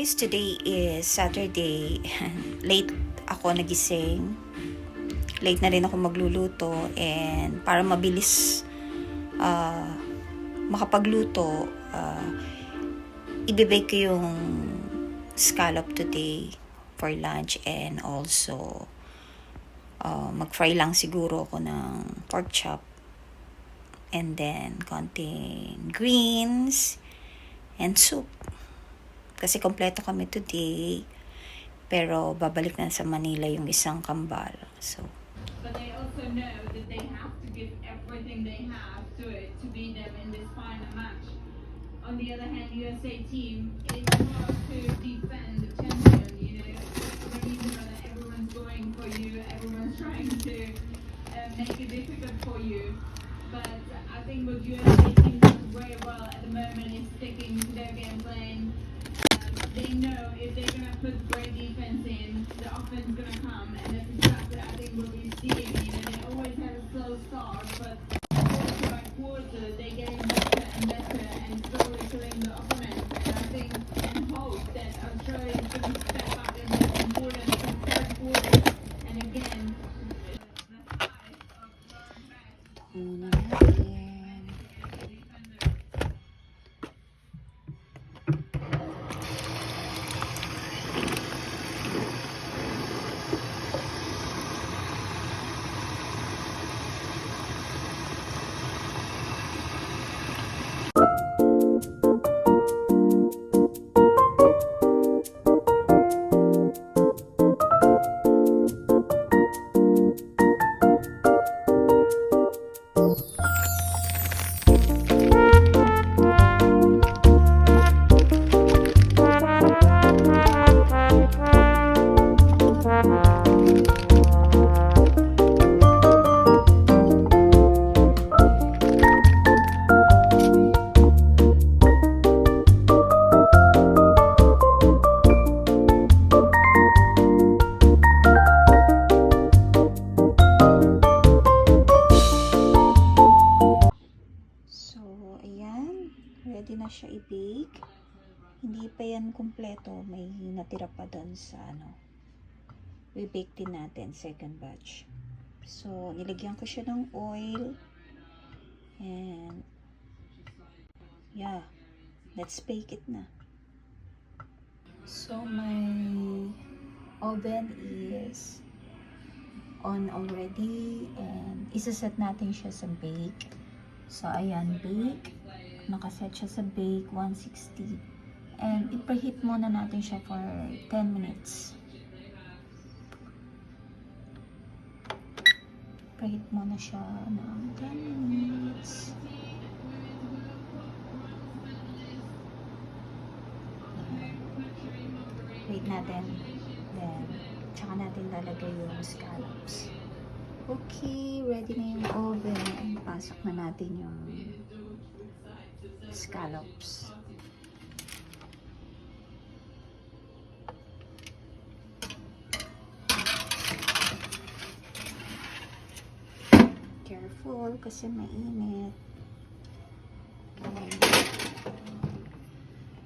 Since today is Saturday, late ako nagising. Late na rin ako magluluto, and para mabilis makapagluto, ibibake ko yung scallop today for lunch, and also mag-fry lang siguro ako ng pork chop, and then konting greens and soup. Kasi kompleto kami today, pero babalik na sa Manila yung isang kambal. So, but they also know that they have to give everything they have to it to beat them in this final match. On the other hand, USA team is hard to defend the champion, you know. When you know that everyone's going for you, everyone's trying to make it difficult for you. But I think what USA team does very well at the moment is sticking to their game plan. They know if they're going to put great defense in, the offense is going to come, and that's exactly, I think, what we're seeing. You know, they always have a slow start, but quarter by quarter, they're getting better and better and slowly killing the opponent. And I think and hope that Australia is going to step up in this important third quarter. And again, the size of learn back. una natin. Ready na siya i-bake. Hindi pa yan kumpleto, may natira pa doon sa i-bake din natin, second batch. So, nilagyan ko siya ng oil, and yeah, let's bake it na. So, my oven is on already, and isaset natin siya sa bake. So, ayan, bake. Nakaset siya sa bake 160, and i-preheat muna natin siya for 10 minutes. Preheat muna siya ng 10 minutes. Wait natin, then tsaka natin lalagay yung scallops. Okay, ready na yung oven. Pasok na natin yung scallops. Careful kasi mainit.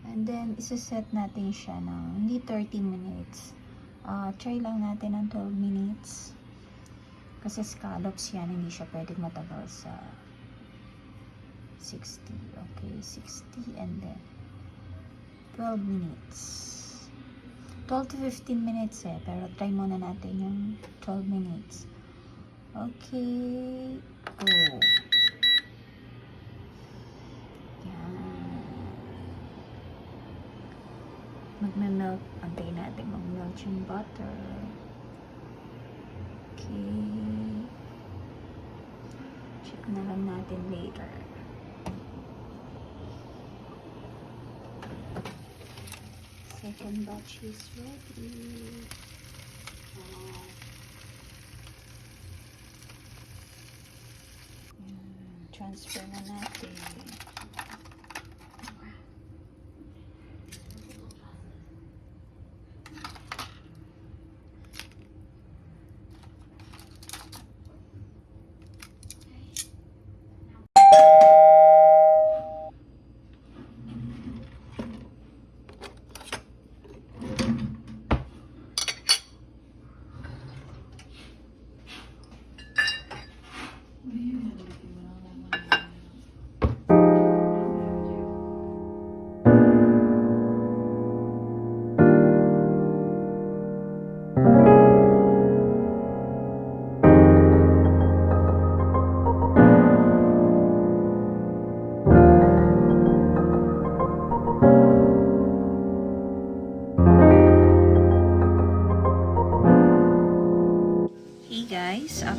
And then isa-set natin siya ng hindi 30 minutes. Try lang natin ng 12 minutes. Kasi scallops yan, hindi siya pwedeng matagal sa 60. Okay, 60, and then 12 minutes. 12 to 15 minutes pero try muna natin yung 12 minutes. Okay, go. Yan. Magme-melt. Antayin natin mag-melt yung butter. Okay. Check na lang natin later. Second batch is ready. Transfer na natin.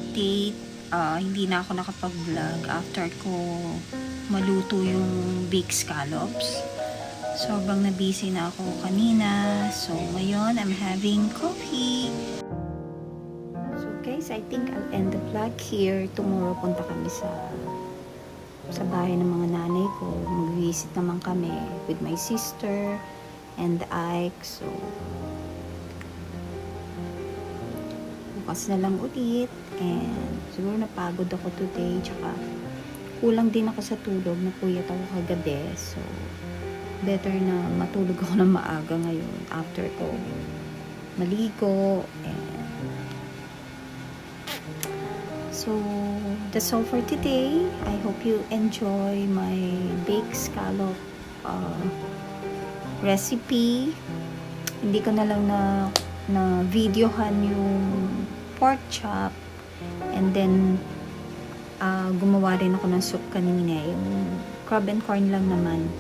update. Hindi na ako nakapag-vlog after ko maluto yung baked scallops. Sobrang na-busy na ako kanina. So, ngayon, I'm having coffee. So, guys, I think I'll end the vlog here. Tomorrow, punta kami sa bahay ng mga nanay ko. Mag-visit naman kami with my sister and Ike. So, bukas na lang ulit. And siguro napagod ako today. Tsaka kulang din ako sa tulog. Napuyat ako kagabi. So, better na matulog ako na maaga ngayon after ko maligo. And so, that's all for today. I hope you enjoy my baked scallop recipe. Hindi ko na lang na videohan yung pork chop. And then, gumawa rin ako ng soup kanina. Yung crab and corn lang naman.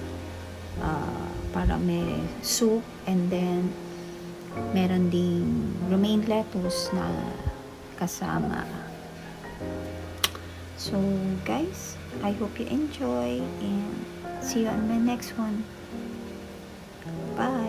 Para may soup. And then, meron ding romaine lettuce na kasama. So, guys, I hope you enjoy. And see you on my next one. Bye!